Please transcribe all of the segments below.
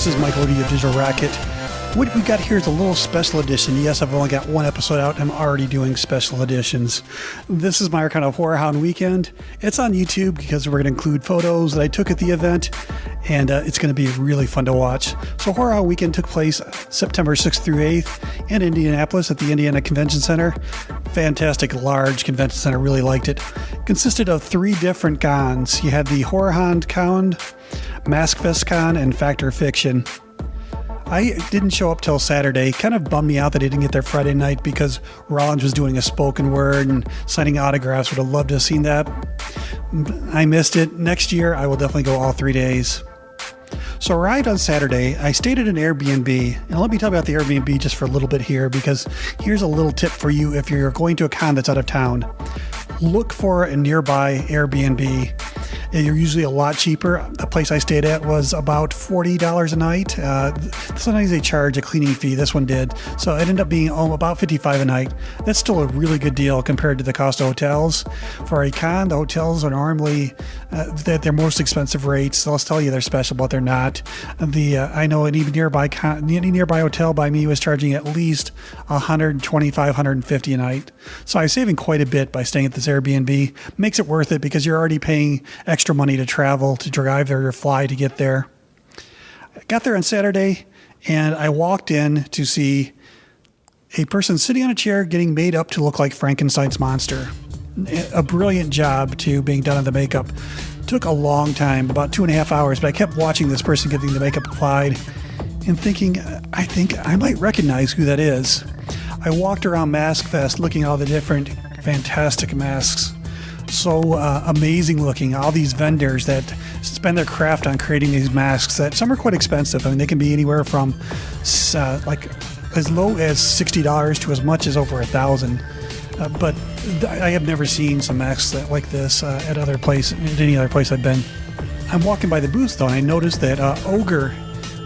This is Michael Lee of Digital Racket. What we got here is a little special edition. Yes, I've only got one episode out. I'm already doing special editions. This is my kind of HorrorHound Weekend. It's on YouTube because we're going to include photos that I took at the event, and it's going to be really fun to watch. So HorrorHound Weekend took place September 6th through 8th in Indianapolis at the Indiana Convention Center. Fantastic, large convention center. Really liked it. Consisted of 3 different cons. You had the HorrorHound Con, Mask Fest Con, and Factor Fiction. I didn't show up till Saturday. Kind of bummed me out that I didn't get there Friday night because Rollins was doing a spoken word and signing autographs. Would have loved to have seen that. I missed it. Next year, I will definitely go all 3 days. So arrived on Saturday. I stayed at an Airbnb. And let me tell you about the Airbnb just for a little bit here, because here's a little tip for you if you're going to a con that's out of town. Look for a nearby Airbnb. You're usually a lot cheaper. The place I stayed at was about $40 a night. Sometimes they charge a cleaning fee. This one did. So it ended up being about $55 a night. That's still a really good deal compared to the cost of hotels. For a con, the hotels are normally at their most expensive rates. So I'll tell you they're special, but they're not. I know an even nearby hotel by me was charging at least $125, $150 a night. So I was saving quite a bit by staying at this Airbnb. Makes it worth it because you're already paying extra money to travel, to drive there or fly to get there. I got there on Saturday and I walked in to see a person sitting on a chair getting made up to look like Frankenstein's monster. A brilliant job to being done on the makeup. Took a long time, about 2.5 hours, but I kept watching this person getting the makeup applied and thinking, I think I might recognize who that is. I walked around Mask Fest looking at all the different fantastic masks. So amazing looking. All these vendors that spend their craft on creating these masks that some are quite expensive. I mean, they can be anywhere from like as low as $60 to as much as over $1,000. But I have never seen some masks like this at any other place I've been. I'm walking by the booth though, and I noticed that Oghr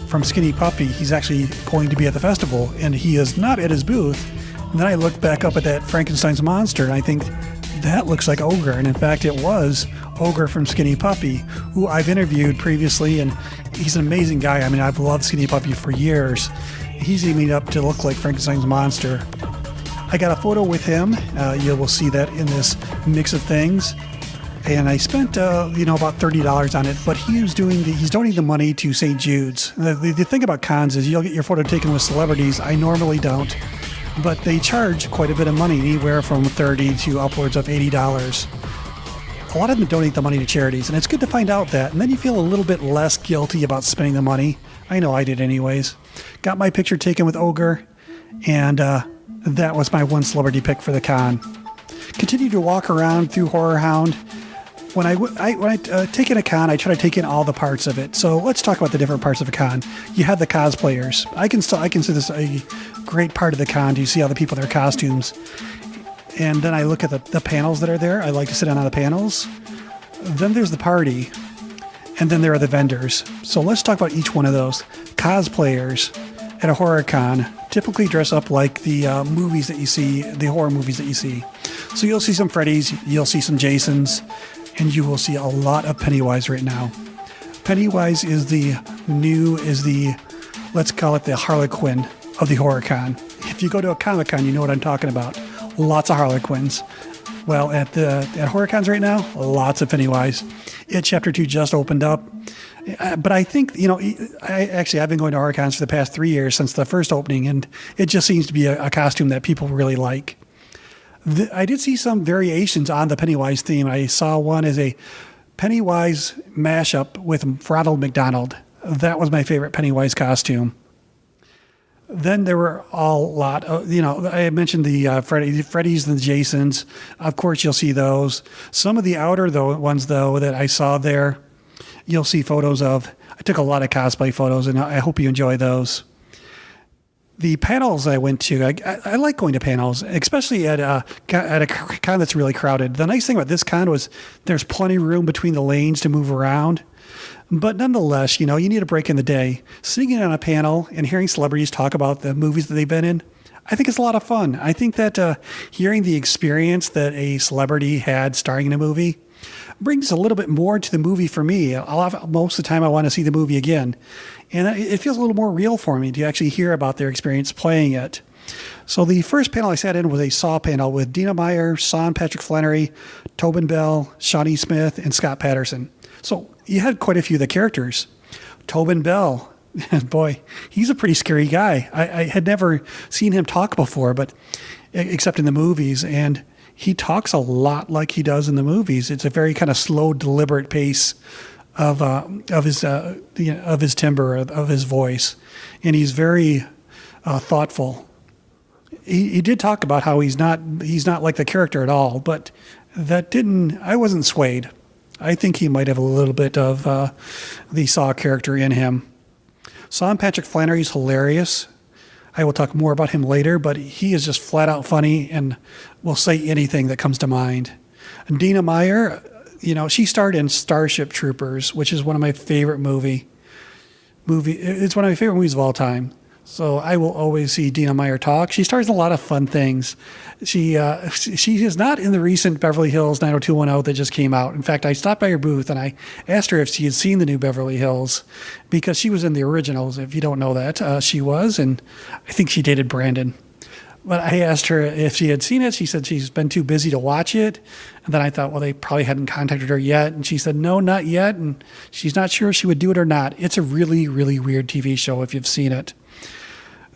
from Skinny Puppy, he's actually going to be at the festival, and he is not at his booth. And then I look back up at that Frankenstein's monster, and I think, that looks like Oghr, and in fact it was Oghr from Skinny Puppy, who I've interviewed previously, and he's an amazing guy. I mean, I've loved Skinny Puppy for years. He's made up to look like Frankenstein's monster. I got a photo with him. You will see that in this mix of things. And I spent about $30 on it, but he's donating the money to St. Jude's. The thing about cons is you'll get your photo taken with celebrities. I normally don't. But they charge quite a bit of money, anywhere from $30 to upwards of $80. A lot of them donate the money to charities, and it's good to find out that. And then you feel a little bit less guilty about spending the money. I know I did anyways. Got my picture taken with Oghr, and that was my one celebrity pick for the con. Continued to walk around through HorrorHound. When I take in a con, I try to take in all the parts of it. So let's talk about the different parts of a con. You have the cosplayers. I consider this a great part of the con. You see all the people in their costumes. And then I look at the panels that are there. I like to sit down on the panels. Then there's the party. And then there are the vendors. So let's talk about each one of those. Cosplayers at a horror con typically dress up like the movies that you see, the horror movies that you see. So you'll see some Freddys, you'll see some Jasons, and you will see a lot of Pennywise right now. Pennywise is let's call it the Harlequin of the horror con. If you go to a Comic Con, you know what I'm talking about. Lots of Harlequins. Well, at horror cons right now, lots of Pennywise. It Chapter 2 just opened up. But I think, I've been going to horror cons for the past 3 years since the first opening, and it just seems to be a costume that people really like. I did see some variations on the Pennywise theme. I saw one as a Pennywise mashup with Ronald McDonald. That was my favorite Pennywise costume. Then there were a lot of, I mentioned the Freddys and the Jasons. Of course, you'll see those. Some of the outer ones, though, that I saw there, you'll see photos of. I took a lot of cosplay photos, and I hope you enjoy those. The panels I went to, I like going to panels, especially at a con that's really crowded. The nice thing about this con was there's plenty of room between the lanes to move around. But nonetheless, you need a break in the day. Sitting in on a panel and hearing celebrities talk about the movies that they've been in, I think it's a lot of fun. I think that hearing the experience that a celebrity had starring in a movie, Brings a little bit more to the movie for me. Most of the time I want to see the movie again. And it feels a little more real for me to actually hear about their experience playing it. So the first panel I sat in was a Saw panel with Dina Meyer, Sean Patrick Flannery, Tobin Bell, Shawnee Smith, and Scott Patterson. So you had quite a few of the characters. Tobin Bell, boy, he's a pretty scary guy. I had never seen him talk before, but except in the movies, and he talks a lot like he does in the movies. It's a very kind of slow, deliberate pace of his timbre, of his voice, and he's very thoughtful. He did talk about how he's not like the character at all, but I wasn't swayed. I think he might have a little bit of the Saw character in him. Sean Patrick Flannery's hilarious. I will talk more about him later, but he is just flat out funny and will say anything that comes to mind. And Dina Meyer, she starred in Starship Troopers, which is one of my favorite movie. It's one of my favorite movies of all time. So I will always see Dina Meyer talk. She stars in a lot of fun things. She is not in the recent Beverly Hills 90210 that just came out. In fact, I stopped by her booth and I asked her if she had seen the new Beverly Hills, because she was in the originals. If you don't know that, she was, and I think she dated Brandon. But I asked her if she had seen it. She said she's been too busy to watch it. And then I thought, well, they probably hadn't contacted her yet. And she said, no, not yet. And she's not sure if she would do it or not. It's a really, really weird TV show if you've seen it.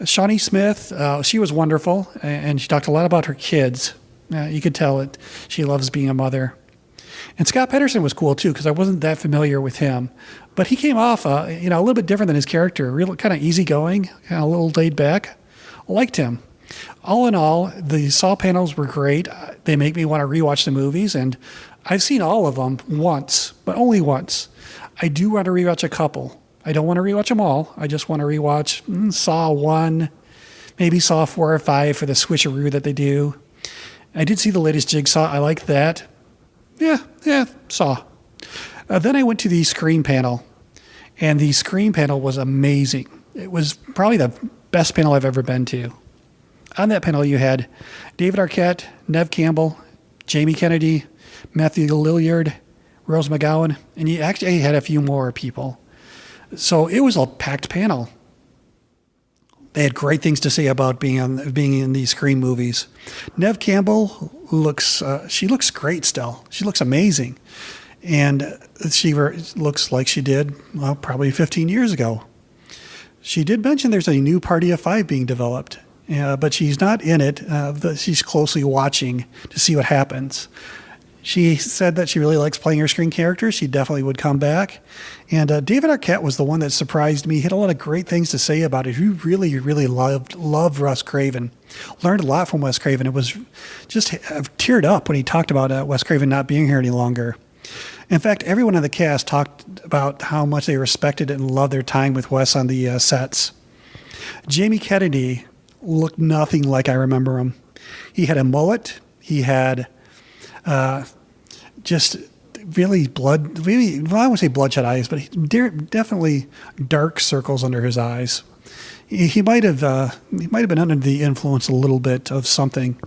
Shawnee Smith, she was wonderful, and she talked a lot about her kids. You could tell it. She loves being a mother. And Scott Patterson was cool, too, because I wasn't that familiar with him. But he came off, a little bit different than his character, real kind of easygoing, kind of a little laid back. I liked him. All in all, the Saw panels were great. They make me want to rewatch the movies, and I've seen all of them once, but only once. I do want to rewatch a couple. I don't want to rewatch them all. I just want to rewatch Saw 1, maybe Saw 4 or 5 for the switcheroo that they do. I did see the latest Jigsaw. I like that. Yeah, Saw. Then I went to the Scream panel, and the Scream panel was amazing. It was probably the best panel I've ever been to. On that panel, you had David Arquette, Neve Campbell, Jamie Kennedy, Matthew Lillard, Rose McGowan, and you actually had a few more people. So it was a packed panel. They had great things to say about being in these Scream movies. Neve Campbell looks great still. She looks amazing. And she looks like she did, probably 15 years ago. She did mention there's a new Party of Five being developed, but she's not in it. She's closely watching to see what happens. She said that she really likes playing her Scream characters. She definitely would come back. And David Arquette was the one that surprised me. He had a lot of great things to say about it. He really, really loved Wes Craven. Learned a lot from Wes Craven. It was just teared up when he talked about Wes Craven not being here any longer. In fact, everyone on the cast talked about how much they respected and loved their time with Wes on the sets. Jamie Kennedy looked nothing like I remember him. He had a mullet. He had just really I wouldn't say bloodshot eyes, but definitely dark circles under his eyes. He might have been under the influence a little bit of something.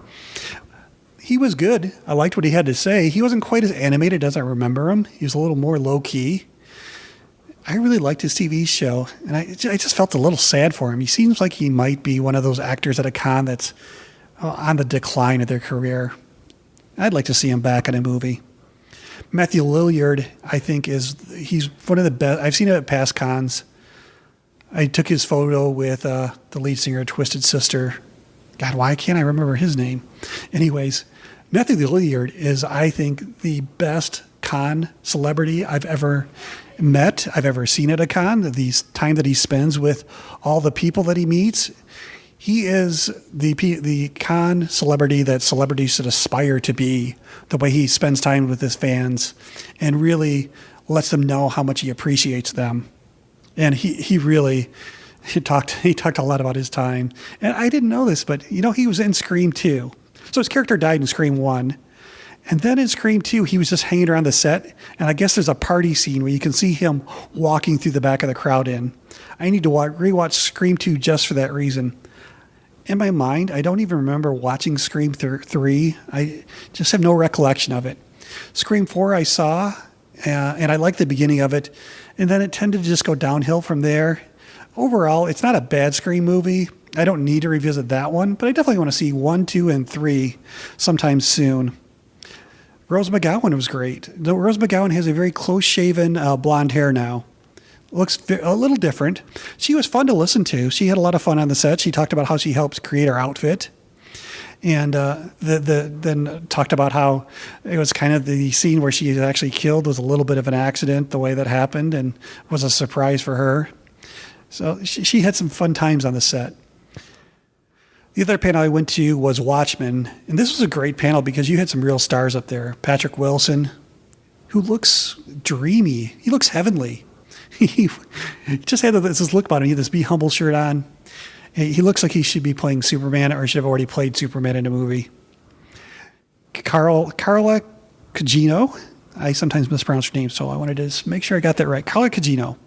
He was good. I liked what he had to say. He wasn't quite as animated as I remember him. He was a little more low key. I really liked his TV show, and I just felt a little sad for him. He seems like he might be one of those actors at a con that's on the decline of their career. I'd like to see him back in a movie. Matthew Lillard, I think, he's one of the best. I've seen him at past cons. I took his photo with the lead singer of Twisted Sister. God, why can't I remember his name? Anyways, Matthew Lillard is, I think, the best con celebrity I've ever met, I've ever seen at a con. The time that he spends with all the people that he meets. He is the con celebrity that celebrities should aspire to be, the way he spends time with his fans and really lets them know how much he appreciates them. And he talked a lot about his time. And I didn't know this, but he was in Scream 2. So his character died in Scream 1. And then in Scream 2, he was just hanging around the set. And I guess there's a party scene where you can see him walking through the back of the crowd in. I need to rewatch Scream 2 just for that reason. In my mind, I don't even remember watching Scream 3. I just have no recollection of it. Scream 4 I saw, and I liked the beginning of it, and then it tended to just go downhill from there. Overall, it's not a bad Scream movie. I don't need to revisit that one, but I definitely want to see 1, 2, and 3 sometime soon. Rose McGowan was great. Rose McGowan has a very close-shaven blonde hair now. Looks a little different. She was fun to listen to. She had a lot of fun on the set. She talked about how she helped create her outfit. And then talked about how it was kind of the scene where she was actually killed was a little bit of an accident, the way that happened, and was a surprise for her. So she had some fun times on the set. The other panel I went to was Watchmen, and this was a great panel because you had some real stars up there. Patrick Wilson, who looks dreamy. He looks heavenly. He just had this look about him. He had this Be Humble shirt on. He looks like he should be playing Superman or should have already played Superman in a movie. Carla Cugino. I sometimes mispronounce her name, so I wanted to make sure I got that right. Carla Cugino,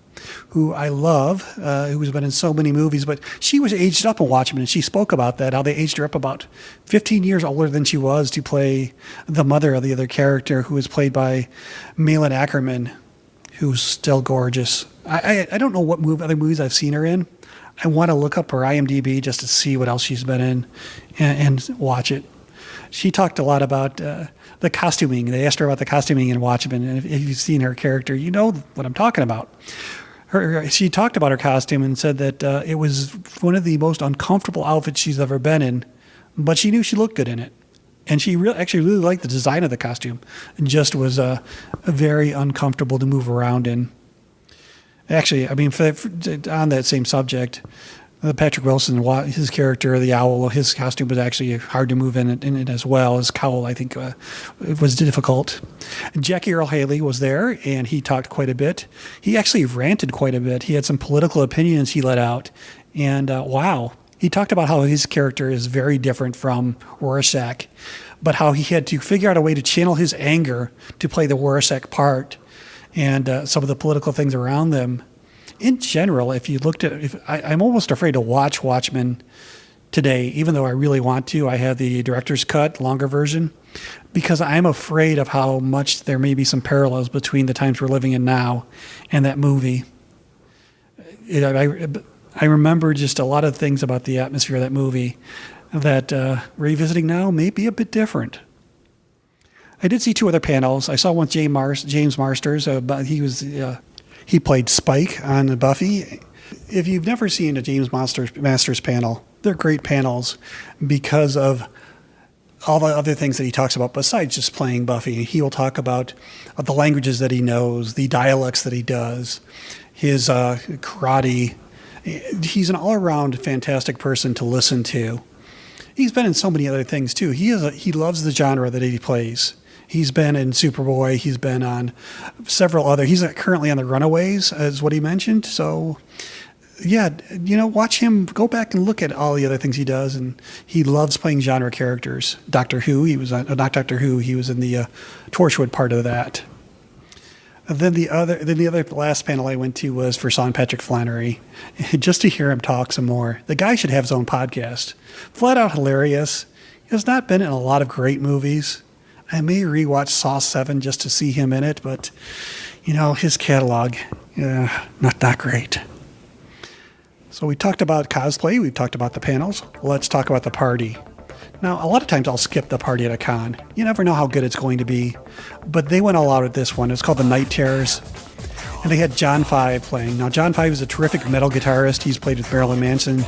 who I love, who's been in so many movies, but she was aged up in Watchmen, and she spoke about that, how they aged her up about 15 years older than she was to play the mother of the other character, who was played by Malin Ackerman, who's still gorgeous. I don't know what other movies I've seen her in. I want to look up her IMDb just to see what else she's been in and watch it. She talked a lot about the costuming. They asked her about the costuming in Watchmen, and if you've seen her character, you know what I'm talking about. She talked about her costume and said that it was one of the most uncomfortable outfits she's ever been in, but she knew she looked good in it. And she actually really liked the design of the costume and just was very uncomfortable to move around in. Actually, I mean, on that same subject, Patrick Wilson, his character, the owl, his costume was actually hard to move in it as well. His cowl, I think, it was difficult. Jackie Earle Haley was there, and he talked quite a bit. He actually ranted quite a bit. He had some political opinions he let out, and wow. He talked about how his character is very different from Rorschach, but how he had to figure out a way to channel his anger to play the Rorschach part and some of the political things around them. In general, if you looked at, I'm almost afraid to watch Watchmen today, even though I really want to. I have the director's cut, longer version, because I'm afraid of how much there may be some parallels between the times we're living in now and that movie. I remember just a lot of things about the atmosphere of that movie that revisiting now may be a bit different. I did see 2 other panels. I saw one with James Marsters. He played Spike on Buffy. If you've never seen a James Masters panel, they're great panels because of all the other things that he talks about besides just playing Buffy. He will talk about the languages that he knows, the dialects that he does, his karate. He's an all-around fantastic person to listen to. He's been in so many other things too. He loves the genre that he plays. He's been in Superboy. He's been on several other. He's currently on The Runaways, is what he mentioned. So, yeah, watch him. Go back and look at all the other things he does, and he loves playing genre characters. Doctor Who. He was not Doctor Who. He was in the Torchwood part of that. And then the other last panel I went to was for Sean Patrick Flannery, just to hear him talk some more. The guy should have his own podcast. Flat out hilarious. He has not been in a lot of great movies. I may rewatch Saw 7 just to see him in it, but, his catalog, not great. So we talked about cosplay. We've talked about the panels. Let's talk about the party. Now, a lot of times I'll skip the party at a con. You never know how good it's going to be. But they went all out at this one. It's called the Night Terrors. And they had John Five playing. Now, John Five is a terrific metal guitarist. He's played with Marilyn Manson.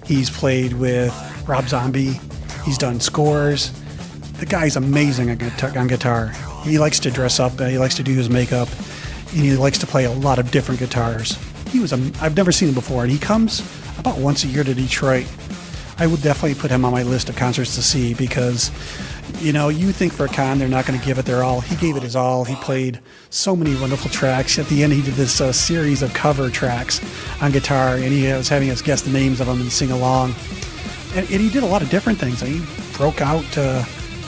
He's played with Rob Zombie. He's done scores. The guy's amazing on guitar. He likes to dress up. He likes to do his makeup. And he likes to play a lot of different guitars. I've never seen him before. And he comes about once a year to Detroit. I would definitely put him on my list of concerts to see because, you think for a con they're not going to give it their all. He gave it his all. He played so many wonderful tracks. At the end, he did this series of cover tracks on guitar, and he was having us guess the names of them and sing along. And he did a lot of different things. He broke out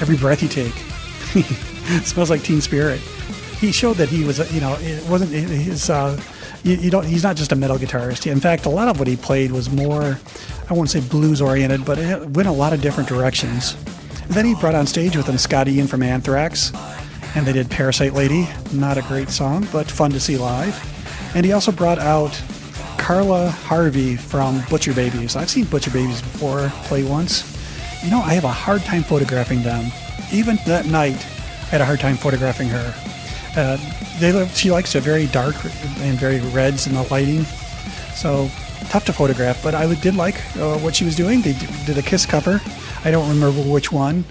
Every Breath You Take. Smells Like Teen Spirit. He showed that he was, it wasn't his... he's not just a metal guitarist. In fact, a lot of what he played was more, I won't say blues oriented, but it went a lot of different directions. And then he brought on stage with him Scott Ian from Anthrax, And they did Parasite Lady. Not a great song, but fun to see live. And he also brought out Carla Harvey from Butcher Babies. I've seen Butcher Babies before, play once. You know, I have a hard time photographing them. Even that night, I had a hard time photographing her. She likes it very dark and very reds in the lighting. So tough to photograph, but I did like what she was doing. They did a Kiss cover. I don't remember which one,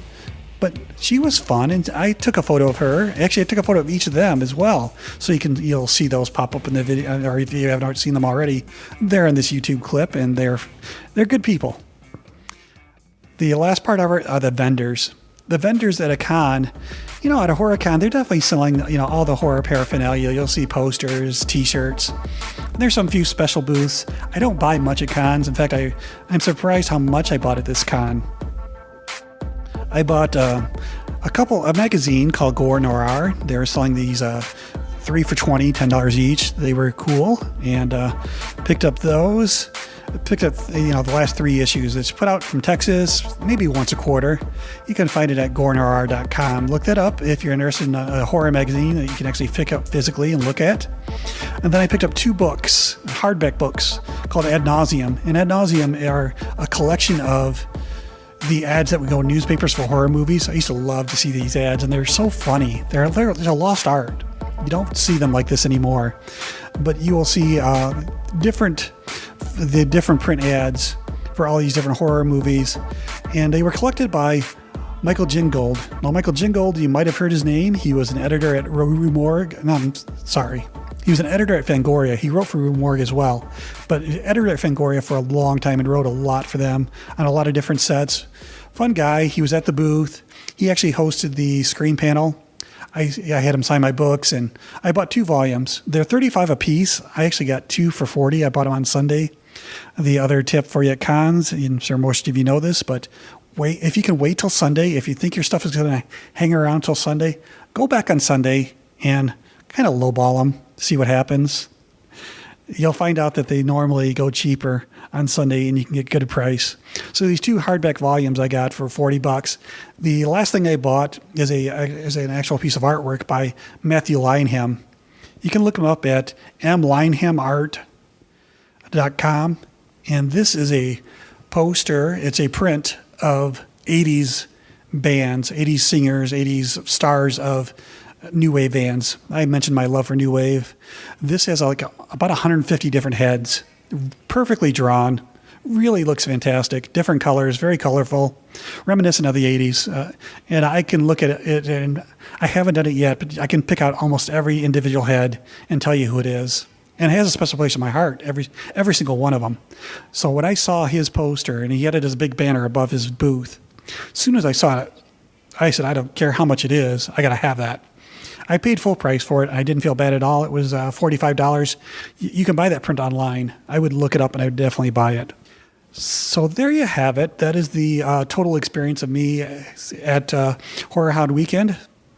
but she was fun, and I took a photo of her. Actually, I took a photo of each of them as well, so you'll see those pop up in the video, or if you haven't seen them already, they're in this YouTube clip, and they're good people. The last part of it are the vendors. The vendors at a con, at a horror con, they're definitely selling, all the horror paraphernalia. You'll see posters, t-shirts. There's some few special booths. I don't buy much at cons. In fact, I'm surprised how much I bought at this con. I bought a magazine called Gore Noir. They were selling these 3 for $20, $10 each. They were cool, and picked up those. Picked up the last 3 issues. It's put out from Texas, maybe once a quarter. You can find it at gorenoir.com. Look that up if you're interested in a horror magazine that you can actually pick up physically and look at. And then I picked up 2 books, hardback books, called Ad Nauseum. And Ad Nauseum are a collection of the ads that would go in newspapers for horror movies. I used to love to see these ads, and they're so funny. They're a lost art. You don't see them like this anymore, but you will see the different print ads for all these different horror movies, and they were collected by Michael Gingold. Now, Michael Gingold, you might have heard his name. He was an editor at Rue Morgue. No, I'm sorry. He was an editor at Fangoria. He wrote for Rue Morgue as well, but editor at Fangoria for a long time and wrote a lot for them on a lot of different sets. Fun guy. He was at the booth. He actually hosted the screen panel. I had him sign my books, and I bought 2 volumes. They're $35 a piece. I actually got 2 for $40. I bought them on Sunday. The other tip for you at cons, I'm sure most of you know this, but if you can wait till Sunday, if you think your stuff is going to hang around till Sunday, go back on Sunday and kind of lowball them, see what happens. You'll find out that they normally go cheaper on Sunday, and you can get good price. So these 2 hardback volumes I got for $40. The last thing I bought is an actual piece of artwork by Matthew Lineham. You can look him up at mlinehamart.com, and this is a poster. It's a print of 80s bands, 80s singers, 80s stars of new wave bands. I mentioned my love for new wave. This has about 150 different heads, perfectly drawn, really looks fantastic. Different colors, very colorful, reminiscent of the 80s. And I can look at it, and I haven't done it yet, but I can pick out almost every individual head and tell you who it is. And it has a special place in my heart, every single one of them. So when I saw his poster, and he had it as a big banner above his booth, as soon as I saw it, I said, I don't care how much it is, I got to have that. I paid full price for it. I didn't feel bad at all. It was $45. You can buy that print online. I would look it up, and I would definitely buy it. So there you have it. That is the total experience of me at HorrorHound Weekend.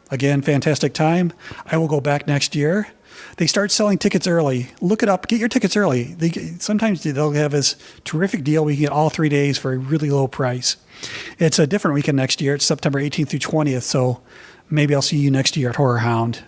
Again, fantastic time. I will go back next year. They start selling tickets early. Look it up. Get your tickets early. Sometimes they'll have this terrific deal where you can get all 3 days for a really low price. It's a different weekend next year. It's September 18th through 20th, so maybe I'll see you next year at HorrorHound.